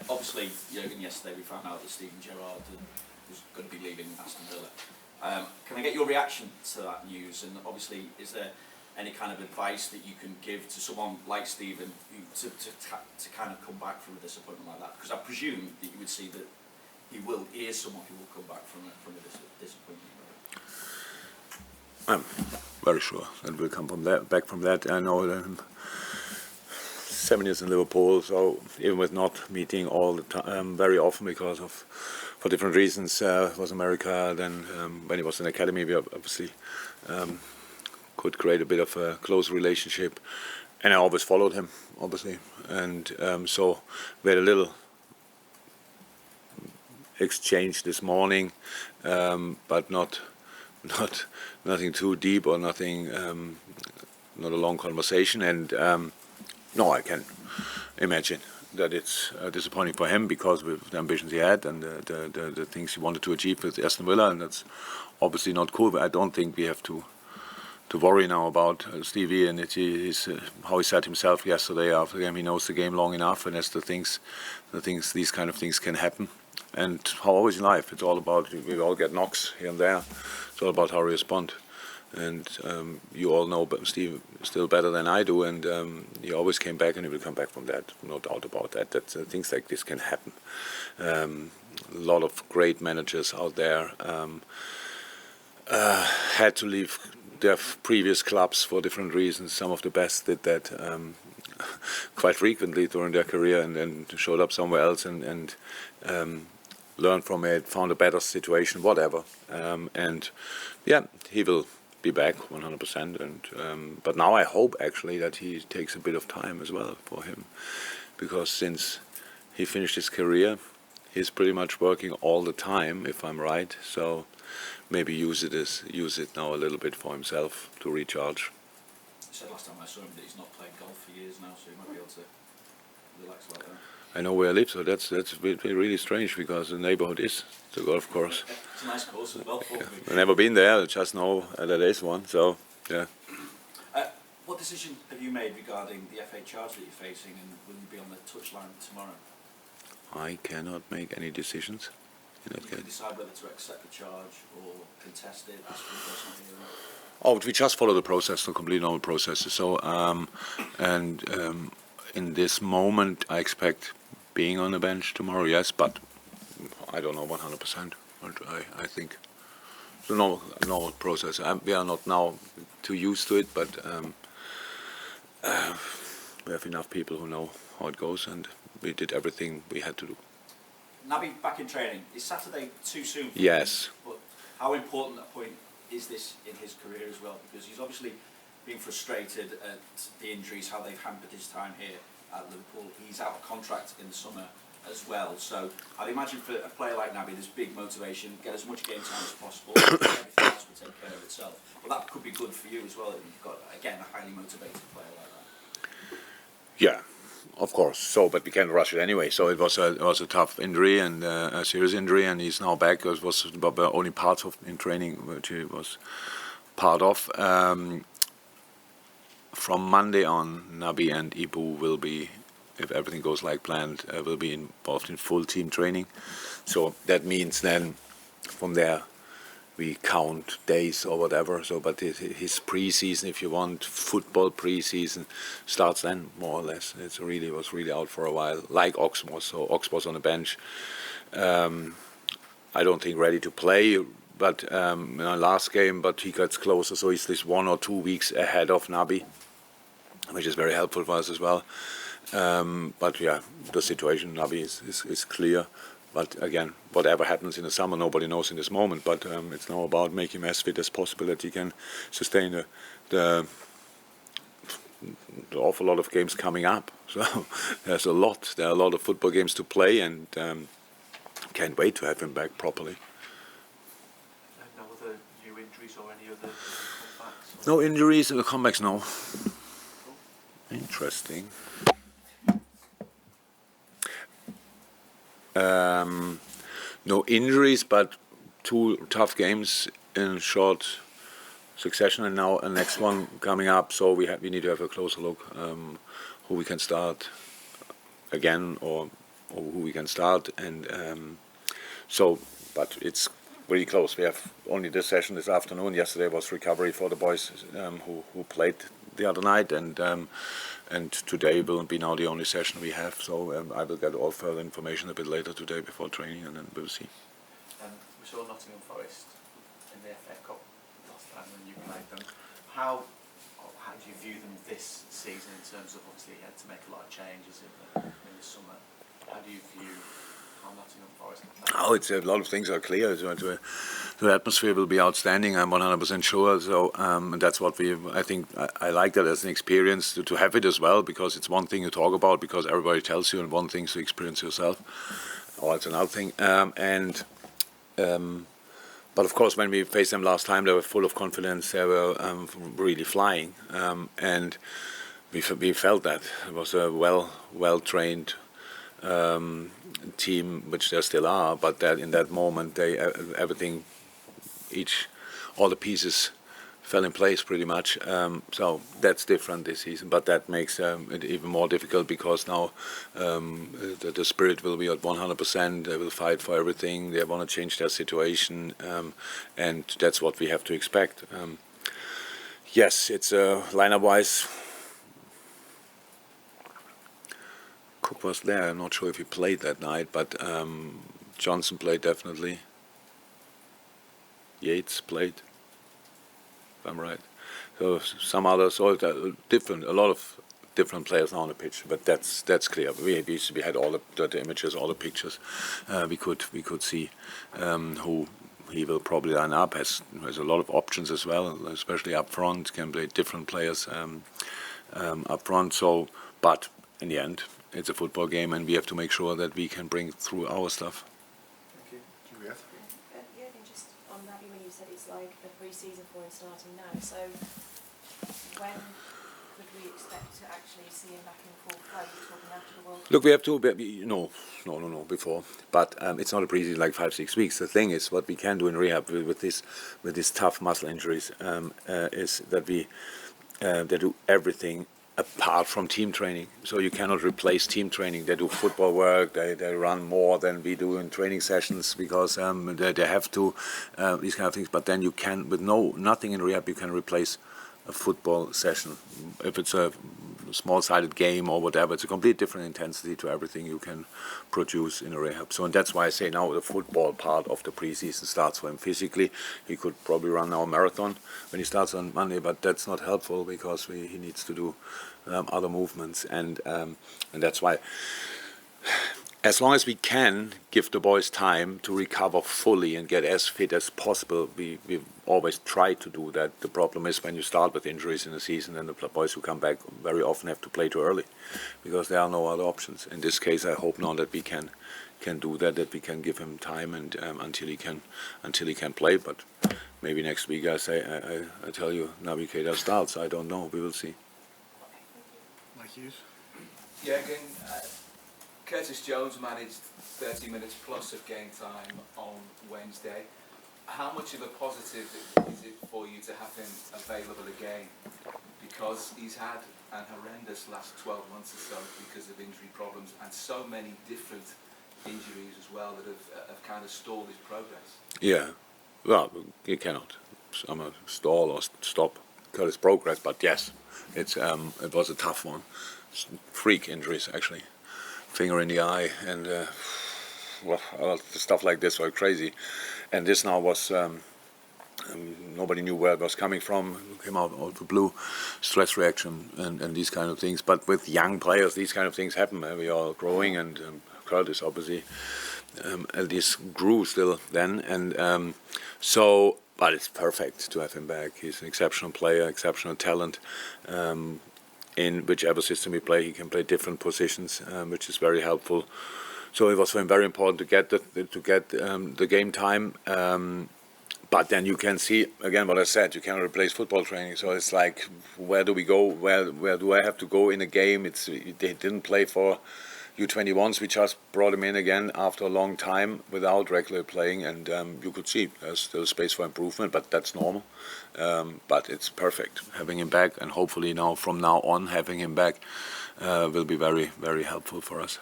Obviously, Jurgen, yesterday we found out that Steven Gerrard was going to be leaving Aston Villa. Can I get your reaction to that news? And obviously, is there any kind of advice that you can give to someone like Steven to kind of come back from a disappointment like that? Because I presume that you would see that he is someone who will come back from a disappointment. I'm very sure that we'll come back from that. I know that 7 years in Liverpool, so even with not meeting all the time, very often because of, for different reasons, it was America. Then when he was in academy, we obviously could create a bit of a close relationship, and I always followed him, obviously, and so we had a little exchange this morning, but nothing too deep or nothing, not a long conversation. And no, I can imagine that it's disappointing for him because with the ambitions he had and the things he wanted to achieve with Aston Villa, and that's obviously not cool. But I don't think we have to worry now about Stevie, and how he said himself yesterday after the game. He knows the game long enough, and that's these kind of things can happen. And how always in life, it's all about, we all get knocks here and there. It's all about how we respond. And you all know Steve still better than I do, and he always came back, and he will come back from that, no doubt about that. That things like this can happen. A lot of great managers out there had to leave their previous clubs for different reasons. Some of the best did that quite frequently during their career, and then showed up somewhere else and learned from it, found a better situation, whatever. And yeah, he will be back 100%. And but now I hope actually that he takes a bit of time as well for him, because since he finished his career, he's pretty much working all the time, if I'm right. So maybe use it now a little bit for himself to recharge. You said last time I saw him that he's not played golf for years now, so he might be able to relax like that. I know where I live, so that's really strange, because the neighborhood is the golf course. It's a nice course as well. I've never been there, I just know that there is one, so yeah. What decision have you made regarding the FA charge that you're facing, and will you be on the touchline tomorrow? I cannot make any decisions in that You case. can decide whether to accept the charge or contest it, ask for a personal hearing. Oh, we just follow the process, the complete normal processes. So, in this moment, I expect being on the bench tomorrow, yes, but I don't know 100%. But I think it's a normal process. We are not now too used to it, but we have enough people who know how it goes, and we did everything we had to do. Naby back in training. Is Saturday too soon for Yes. him? But how important a point is this in his career as well? Because he's obviously been frustrated at the injuries, how they've hampered his time here at Liverpool. He's out of contract in the summer as well. So I'd imagine for a player like Naby, there's big motivation, get as much game time as possible, everything else will take care of itself. But that could be good for you as well, if you've got, again, a highly motivated player like that. Yeah, of course. So, but we can't rush it anyway. So it was a tough injury and a serious injury, and he's now back. It was the only part of in training which he was part of. From Monday on, Naby and Ibu will be, if everything goes like planned, will be involved in full team training. So that means then from there we count days or whatever. So, but his pre-season, if you want, football pre-season starts then more or less. Was really out for a while, like Ox was. So Ox was on the bench. I don't think ready to play, but in our last game. But he gets closer, so he's this 1 or 2 weeks ahead of Naby, which is very helpful for us as well. But yeah, the situation Naby is clear. But again, whatever happens in the summer, nobody knows in this moment. But it's now about making him as fit as possible, that he can sustain the awful lot of games coming up. So there are a lot of football games to play, and can't wait to have him back properly. No other new injuries or any other comebacks? No injuries or comebacks, no. Interesting. No injuries, but 2 tough games in short succession, and now a next one coming up. So we need to have a closer look who we can start again or who we can start, and so. But it's really close. We have only this session this afternoon. Yesterday was recovery for the boys who played the other night, and today will be now the only session we have. So I will get all further information a bit later today before training, and then we'll see. We saw Nottingham Forest in the FA Cup last time when you played them. How do you view them this season in terms of, obviously you had to make a lot of changes in the summer. How do you view how Nottingham Forest can play? Oh, it's a lot of things are clear. The atmosphere will be outstanding. I'm 100% sure. So and that's what I think I like that as an experience to have it as well, because it's one thing you talk about because everybody tells you, and one thing to experience yourself. Or it's another thing. But of course, when we faced them last time, they were full of confidence. They were really flying, and we felt that it was a well trained team, which they still are. But that in that moment, everything, all the pieces fell in place pretty much. So that's different this season, but that makes it even more difficult because now the spirit will be at 100%. They will fight for everything. They want to change their situation, and that's what we have to expect. Yes, it's lineup-wise. Cook was there. I'm not sure if he played that night, but Johnson played definitely. Yates played. I'm right. So some others, a lot of different players now on the pitch, but that's clear. We had all the images, all the pictures. We could see who he will probably line up. Has a lot of options as well, especially up front. Can play different players up front. So, but in the end, it's a football game, and we have to make sure that we can bring through our stuff. Thank you. Juliet? Jurgen, just on Naby, when you said it's like the pre-season for him starting now, so when could we expect to actually see him back in full flow? You're talking after the World Cup? Look, we have to. No, before. But it's not a pre-season like 5-6 weeks. The thing is, what we can do in rehab with these tough muscle injuries is that they do everything apart from team training. So you cannot replace team training. They do football work, they run more than we do in training sessions because they have to, these kind of things. But then you can, with nothing in rehab, you can replace a football session. If it's a small-sided game or whatever, it's a completely different intensity to everything you can produce in a rehab. So, and that's why I say now the football part of the preseason starts for him physically. He could probably run now a marathon when he starts on Monday, but that's not helpful because he needs to do other movements, and that's why. As long as we can give the boys time to recover fully and get as fit as possible, we always try to do that. The problem is when you start with injuries in the season, and the boys who come back very often have to play too early, because there are no other options. In this case, I hope now that we can do that we can give him time and until he can play. But maybe next week I tell you Naby Keita starts. I don't know. We will see. Mike Hughes? Yeah, again, Curtis Jones managed 30 minutes plus of game time on Wednesday. How much of a positive is it for you to have him available again? Because he's had an horrendous last 12 months or so because of injury problems, and so many different injuries as well that have kind of stalled his progress. Yeah, well, you cannot stall or stop Curtis' progress, but yes, it was a tough one. Freak injuries, actually. Finger in the eye, and stuff like this were crazy. And this now was, nobody knew where it was coming from. It came out of the blue, stress reaction and these kind of things. But with young players, these kind of things happen. We are growing, and Curtis obviously at least grew still then. And so, but it's perfect to have him back. He's an exceptional player, exceptional talent. In whichever system we play, he can play different positions, which is very helpful. So it was for him very important to get the game time. But then you can see again what I said. You cannot replace football training. So it's like, where do we go? Where do I have to go in a game? They didn't play for U21s. We just brought him in again after a long time without regularly playing, and you could see there's still space for improvement, but that's normal. But it's perfect having him back, and hopefully now from now on having him back will be very, very helpful for us.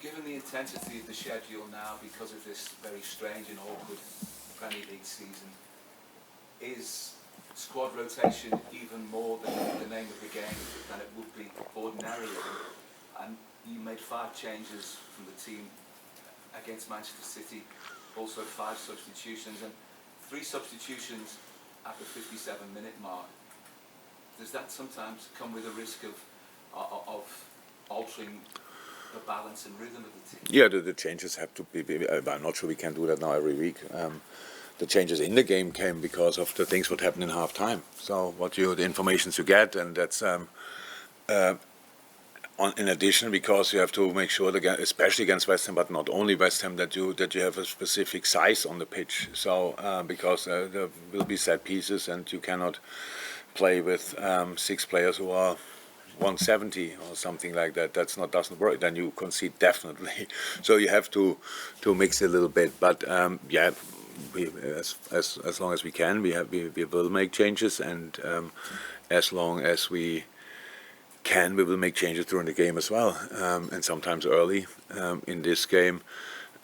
Given the intensity of the schedule now because of this very strange and awkward Premier League season, is squad rotation even more than the name of the game than it would be ordinarily? And you made 5 changes from the team against Manchester City, also 5 substitutions, and 3 substitutions at the 57-minute mark. Does that sometimes come with a risk of altering the balance and rhythm of the team? Yeah, the changes have to be. I'm not sure we can do that now every week. The changes in the game came because of the things what happened in half time. So the information you get, and that's in addition, because you have to make sure that, especially against West Ham, but not only West Ham, that you have a specific size on the pitch. So because there will be set pieces, and you cannot play with 6 players who are 170 or something like that. Doesn't work. Then you concede definitely. So you have to mix it a little bit. But yeah, we, as long as we can, we will make changes, and as long as we can, we will make changes during the game as well, and sometimes early. In this game,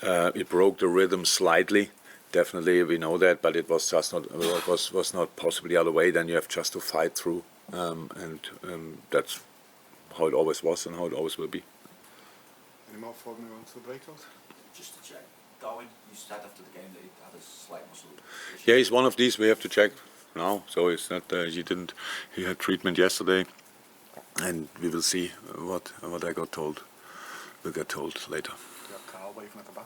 it broke the rhythm slightly. Definitely, we know that, but it was just not. Was not possible the other way. Then you have just to fight through, and that's how it always was and how it always will be. Any more before we move on to the breakout? Just to check, Darwin, you said after the game that he had a slight muscle issue. Yeah, he's one of these we have to check now. So it's not he had treatment yesterday, and we will see what I got told. We'll get told later. You have Carl waving at the back.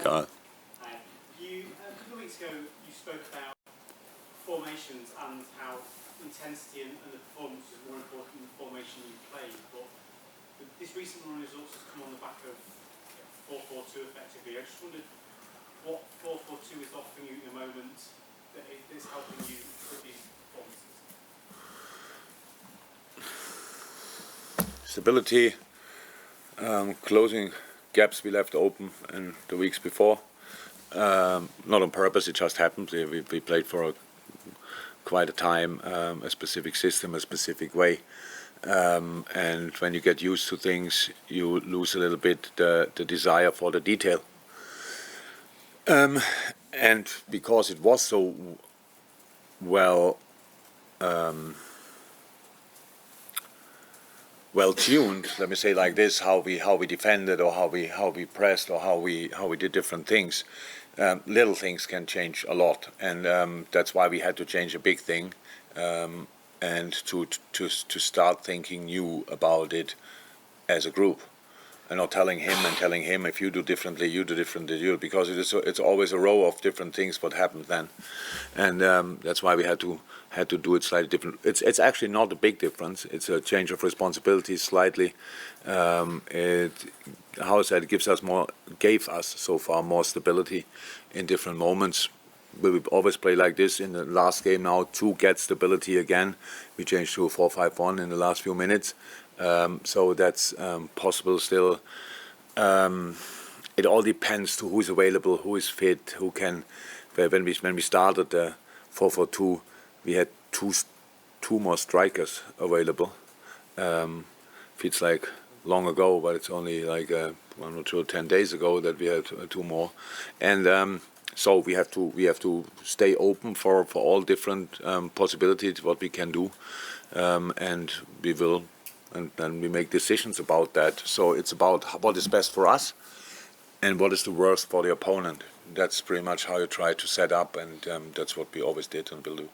Carl. A couple of weeks ago, you spoke about formations and how intensity and the performance is more important than the formation you played. But this recent run of results has come on the back of 4-4-2 effectively. I just wondered what 4-4-2 is offering you at the moment that is helping you with these performances. Stability, closing gaps we left open in the weeks before. Not on purpose, it just happened. We played for quite a time, a specific system, a specific way. And when you get used to things, you lose a little bit the desire for the detail. And because it was so well tuned, let me say like this, how we defended, or how we pressed, or how we did different things. Little things can change a lot, and that's why we had to change a big thing, and to start thinking new about it as a group, and not telling him if you do differently, you do differently, because it's always a row of different things what happened then, and that's why we had to do it slightly different. It's actually not a big difference. It's a change of responsibility slightly. It gave us so far more stability in different moments. We always play like this. In the last game now, to get stability again, we changed to a 4-5-1 in the last few minutes. So that's possible still. It all depends to who's available, who is fit, who can. When we started the 4-4-2, we had two more strikers available. Feels like long ago, but it's only like I'm not sure 10 days ago that we had 2 more, and so we have to stay open for all different possibilities what we can do, and we will, and then we make decisions about that. So it's about what is best for us and what is the worst for the opponent. That's pretty much how you try to set up, and that's what we always did and will do.